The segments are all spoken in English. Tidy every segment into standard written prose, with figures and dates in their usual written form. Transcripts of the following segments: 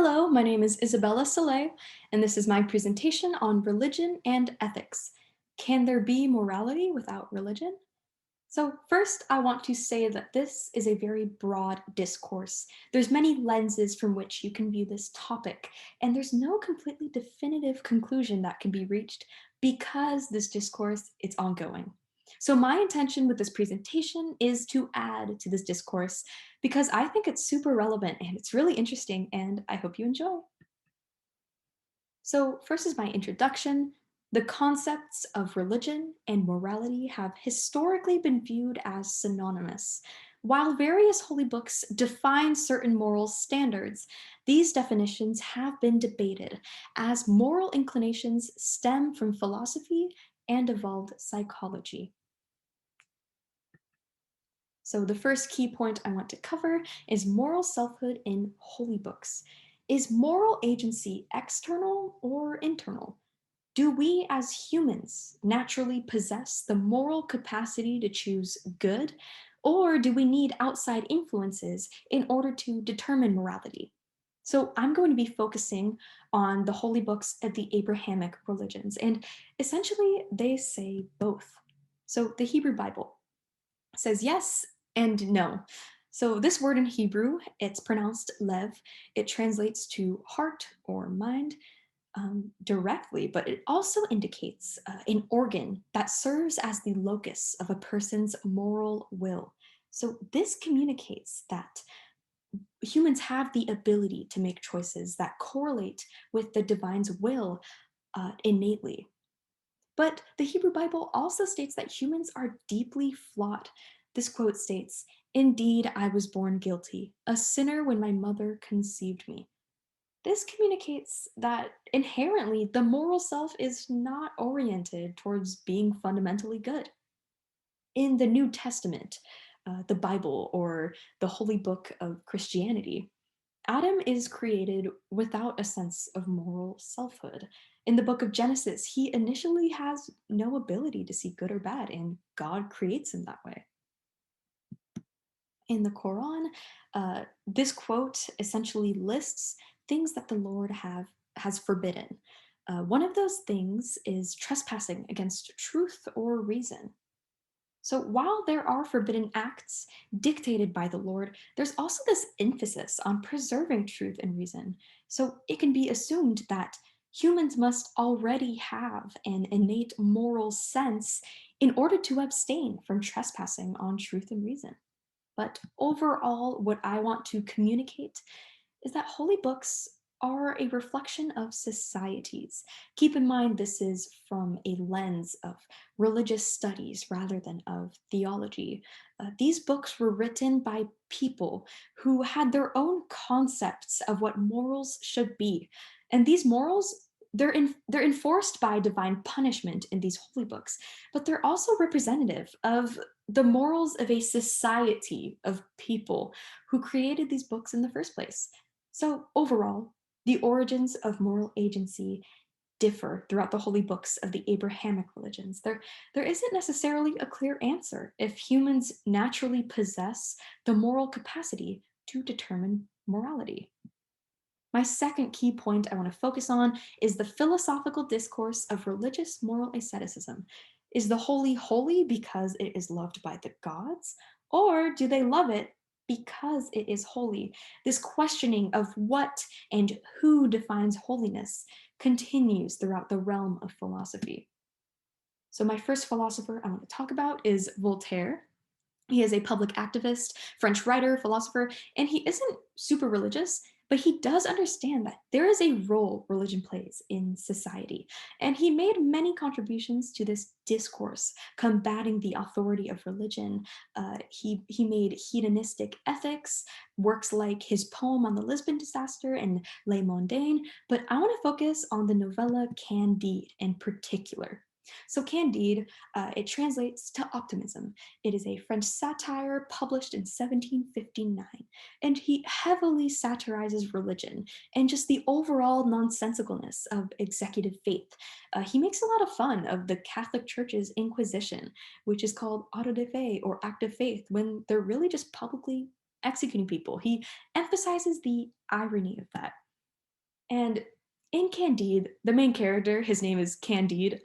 Hello, my name is Isabella Salle, and this is my presentation on religion and ethics. Can there be morality without religion? So first, I want to say that this is a very broad discourse. There's many lenses from which you can view this topic, and there's no completely definitive conclusion that can be reached because this discourse is ongoing. So my intention with this presentation is to add to this discourse because I think it's super relevant and it's really interesting, and I hope you enjoy. So, first is my introduction. The concepts of religion and morality have historically been viewed as synonymous. While various holy books define certain moral standards, these definitions have been debated as moral inclinations stem from philosophy and evolved psychology. So, the first key point I want to cover is moral selfhood in holy books. Is moral agency external or internal? Do we as humans naturally possess the moral capacity to choose good, or do we need outside influences in order to determine morality? So, I'm going to be focusing on the holy books of the Abrahamic religions, and essentially they say both. So, the Hebrew Bible says yes and no. So, this word in Hebrew, it's pronounced lev. It translates to heart or mind directly, but it also indicates an organ that serves as the locus of a person's moral will. So, this communicates that humans have the ability to make choices that correlate with the divine's will innately. But the Hebrew Bible also states that humans are deeply flawed. This quote states, "Indeed, I was born guilty, a sinner when my mother conceived me." This communicates that inherently the moral self is not oriented towards being fundamentally good. In the New Testament, the Bible, or the holy book of Christianity, Adam is created without a sense of moral selfhood. In the book of Genesis, he initially has no ability to see good or bad, and God creates him that way. In the Quran, this quote essentially lists things that the Lord has forbidden. One of those things is trespassing against truth or reason. So while there are forbidden acts dictated by the Lord, there's also this emphasis on preserving truth and reason. So it can be assumed that humans must already have an innate moral sense in order to abstain from trespassing on truth and reason. But overall, what I want to communicate is that holy books are a reflection of societies. Keep in mind, this is from a lens of religious studies rather than of theology. These books were written by people who had their own concepts of what morals should be. And these morals, they're enforced by divine punishment in these holy books, but they're also representative of the morals of a society of people who created these books in the first place. So, overall, the origins of moral agency differ throughout the holy books of the Abrahamic religions. There isn't necessarily a clear answer if humans naturally possess the moral capacity to determine morality. My second key point I want to focus on is the philosophical discourse of religious moral asceticism. Is the holy holy because it is loved by the gods, or do they love it because it is holy? This questioning of what and who defines holiness continues throughout the realm of philosophy. So, my first philosopher I want to talk about is Voltaire. He is a public activist, French writer, philosopher, and he isn't super religious, but he does understand that there is a role religion plays in society. And he made many contributions to this discourse, combating the authority of religion. He made hedonistic ethics, works like his poem on the Lisbon disaster and Les Mondaines, but I want to focus on the novella Candide in particular. So, Candide, it translates to optimism. It is a French satire published in 1759, and he heavily satirizes religion and just the overall nonsensicalness of executive faith. He makes a lot of fun of the Catholic Church's Inquisition, which is called auto de fe or act of faith, when they're really just publicly executing people. He emphasizes the irony of that. And in Candide, the main character, his name is Candide,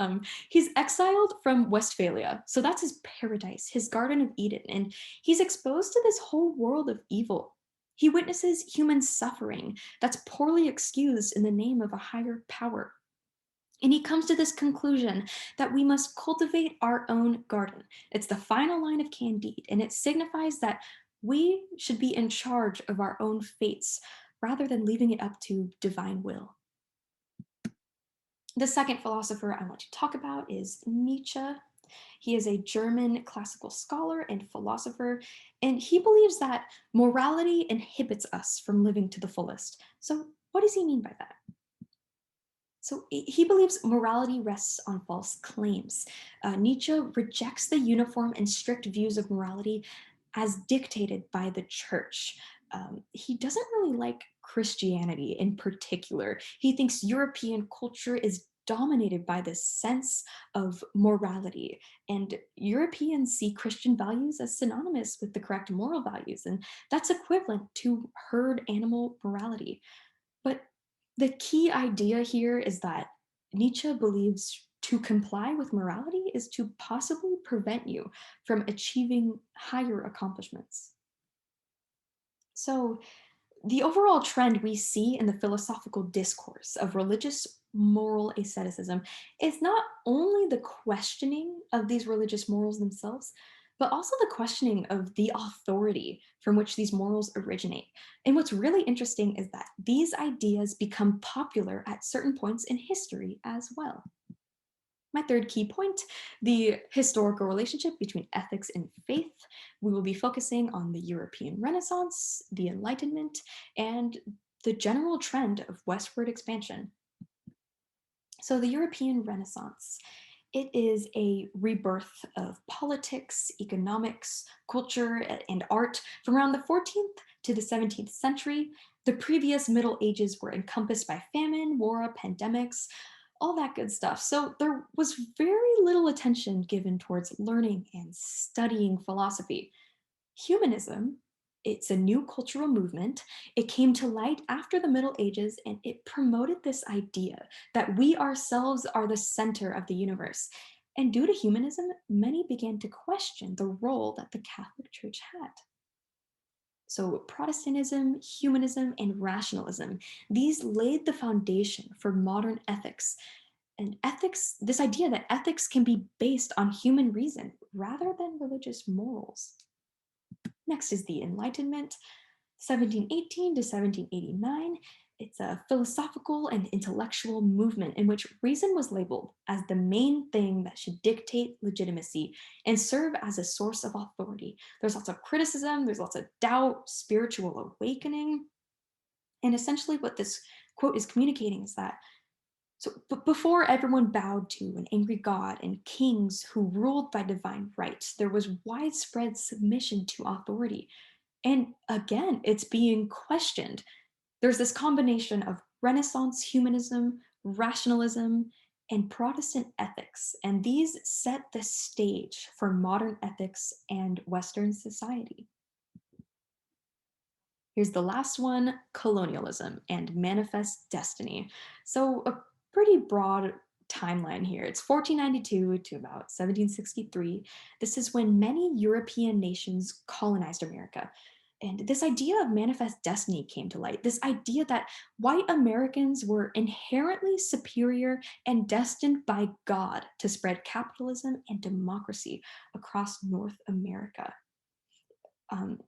he's exiled from Westphalia. So that's his paradise, his Garden of Eden. And he's exposed to this whole world of evil. He witnesses human suffering that's poorly excused in the name of a higher power. And he comes to this conclusion that we must cultivate our own garden. It's the final line of Candide, and it signifies that we should be in charge of our own fates rather than leaving it up to divine will. The second philosopher I want to talk about is Nietzsche. He is a German classical scholar and philosopher, and he believes that morality inhibits us from living to the fullest. So, what does he mean by that? So he believes morality rests on false claims. Nietzsche rejects the uniform and strict views of morality as dictated by the church. He doesn't really like Christianity in particular. He thinks European culture is dominated by this sense of morality. And Europeans see Christian values as synonymous with the correct moral values. And that's equivalent to herd animal morality. But the key idea here is that Nietzsche believes to comply with morality is to possibly prevent you from achieving higher accomplishments. So, the overall trend we see in the philosophical discourse of religious moral asceticism is not only the questioning of these religious morals themselves, but also the questioning of the authority from which these morals originate. And what's really interesting is that these ideas become popular at certain points in history as well. My third key point, the historical relationship between ethics and faith. We will be focusing on the European Renaissance, the Enlightenment, and the general trend of westward expansion. So, the European Renaissance. It is a rebirth of politics, economics, culture, and art from around the 14th to the 17th century. The previous Middle Ages were encompassed by famine, war, pandemics, all that good stuff. So there was very little attention given towards learning and studying philosophy. Humanism, it's a new cultural movement. It came to light after the Middle Ages and it promoted this idea that we ourselves are the center of the universe. And due to humanism, many began to question the role that the Catholic Church had. So, Protestantism, humanism, and rationalism, these laid the foundation for modern ethics. And ethics, this idea that ethics can be based on human reason rather than religious morals. Next is the Enlightenment, 1718 to 1789. It's a philosophical and intellectual movement in which reason was labeled as the main thing that should dictate legitimacy and serve as a source of authority. There's lots of criticism, there's lots of doubt, spiritual awakening. And essentially, what this quote is communicating is that but before everyone bowed to an angry God and kings who ruled by divine right, there was widespread submission to authority. And again, it's being questioned. There's this combination of Renaissance humanism, rationalism, and Protestant ethics, and these set the stage for modern ethics and Western society. Here's the last one, colonialism and manifest destiny. So, a pretty broad timeline here. It's 1492 to about 1763. This is when many European nations colonized America. And this idea of manifest destiny came to light. This idea that white Americans were inherently superior and destined by God to spread capitalism and democracy across North America. Um,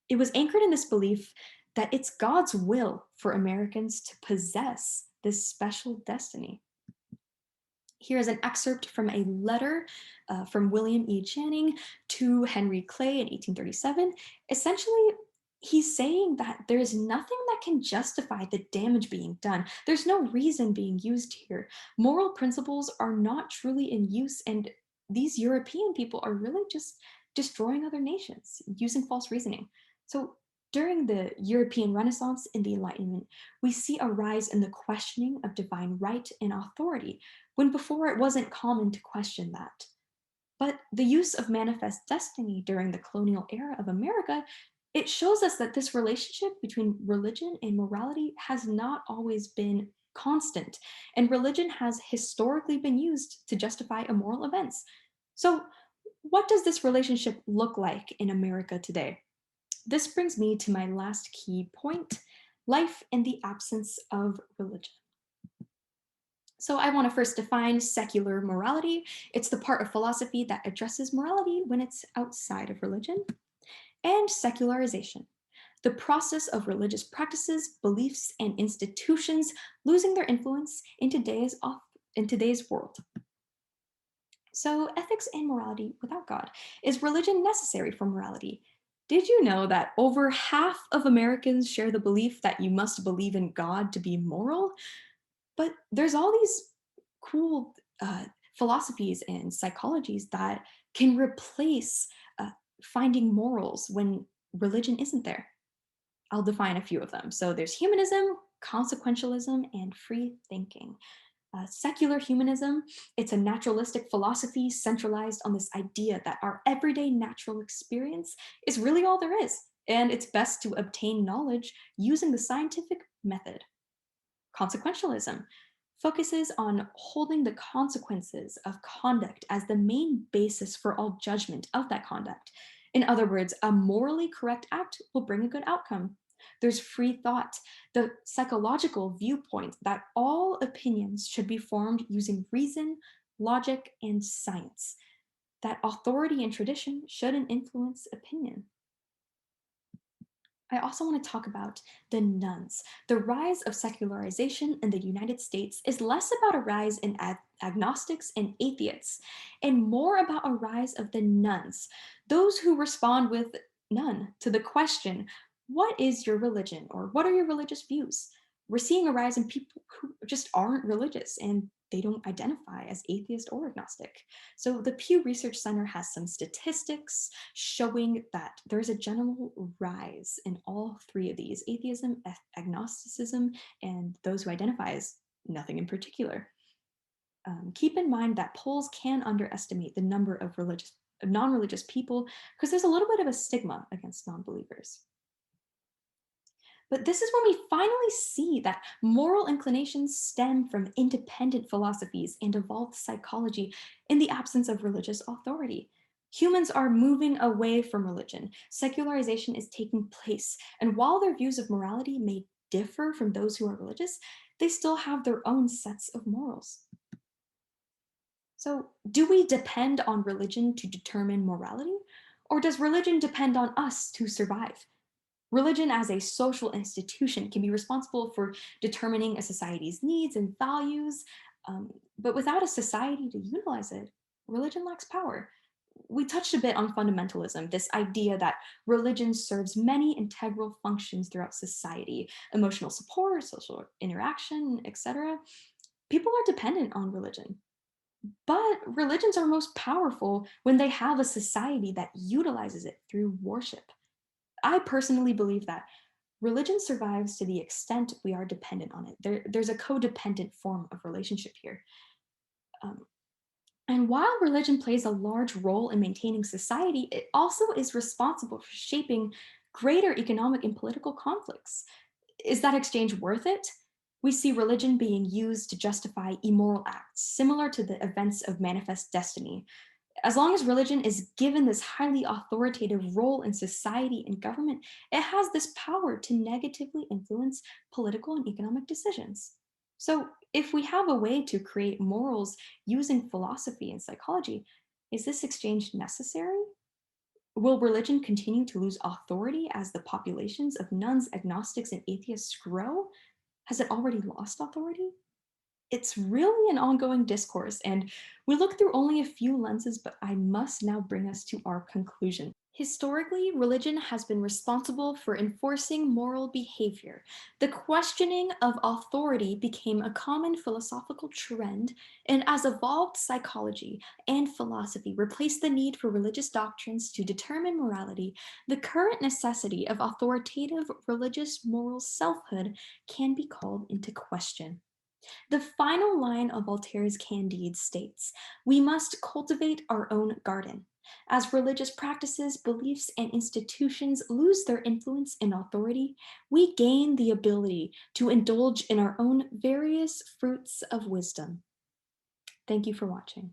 it was anchored in this belief that it's God's will for Americans to possess this special destiny. Here is an excerpt from a letter from William E. Channing to Henry Clay in 1837. Essentially, he's saying that there is nothing that can justify the damage being done. There's no reason being used here. Moral principles are not truly in use, and these European people are really just destroying other nations using false reasoning. So, during the European Renaissance and the Enlightenment, we see a rise in the questioning of divine right and authority when before it wasn't common to question that. But the use of manifest destiny during the colonial era of America, It shows us that this relationship between religion and morality has not always been constant, and religion has historically been used to justify immoral events. So, what does this relationship look like in America today? This brings me to my last key point: life in the absence of religion. So, I want to first define secular morality. It's the part of philosophy that addresses morality when it's outside of religion. And secularization, the process of religious practices, beliefs, and institutions losing their influence in today's world. So, ethics and morality without God. Is religion necessary for morality? Did you know that over half of Americans share the belief that you must believe in God to be moral? But there's all these cool philosophies and psychologies that can replace finding morals when religion isn't there. I'll define a few of them. So there's humanism, consequentialism, and free thinking. Secular humanism, it's a naturalistic philosophy centralized on this idea that our everyday natural experience is really all there is, and it's best to obtain knowledge using the scientific method. Consequentialism focuses on holding the consequences of conduct as the main basis for all judgment of that conduct. In other words, a morally correct act will bring a good outcome. There's free thought, the psychological viewpoint that all opinions should be formed using reason, logic, and science, that authority and tradition shouldn't influence opinion. I also want to talk about the nuns. The rise of secularization in the United States is less about a rise in agnostics and atheists, and more about a rise of the nuns, those who respond with none to the question, what is your religion, or what are your religious views? We're seeing a rise in people who just aren't religious and they don't identify as atheist or agnostic. So the Pew Research Center has some statistics showing that there's a general rise in all three of these: atheism, agnosticism, and those who identify as nothing in particular. Keep in mind that polls can underestimate the number of non-religious people because there's a little bit of a stigma against non-believers. But this is when we finally see that moral inclinations stem from independent philosophies and evolved psychology in the absence of religious authority. Humans are moving away from religion. Secularization is taking place. And while their views of morality may differ from those who are religious, they still have their own sets of morals. So, do we depend on religion to determine morality? Or does religion depend on us to survive? Religion as a social institution can be responsible for determining a society's needs and values, but without a society to utilize it, religion lacks power. We touched a bit on fundamentalism, this idea that religion serves many integral functions throughout society: emotional support, social interaction, etc. People are dependent on religion. But religions are most powerful when they have a society that utilizes it through worship. I personally believe that religion survives to the extent we are dependent on it. There's a codependent form of relationship here. Um, and while religion plays a large role in maintaining society, it also is responsible for shaping greater economic and political conflicts. Is that exchange worth it? We see religion being used to justify immoral acts, similar to the events of Manifest Destiny. As long as religion is given this highly authoritative role in society and government, it has this power to negatively influence political and economic decisions. So, if we have a way to create morals using philosophy and psychology, is this exchange necessary? Will religion continue to lose authority as the populations of nuns, agnostics, and atheists grow? Has it already lost authority? It's really an ongoing discourse, and we look through only a few lenses, but I must now bring us to our conclusion. Historically, religion has been responsible for enforcing moral behavior. The questioning of authority became a common philosophical trend, and as evolved psychology and philosophy replaced the need for religious doctrines to determine morality, the current necessity of authoritative religious moral selfhood can be called into question. The final line of Voltaire's Candide states, "We must cultivate our own garden." As religious practices, beliefs, and institutions lose their influence and authority, we gain the ability to indulge in our own various fruits of wisdom. Thank you for watching.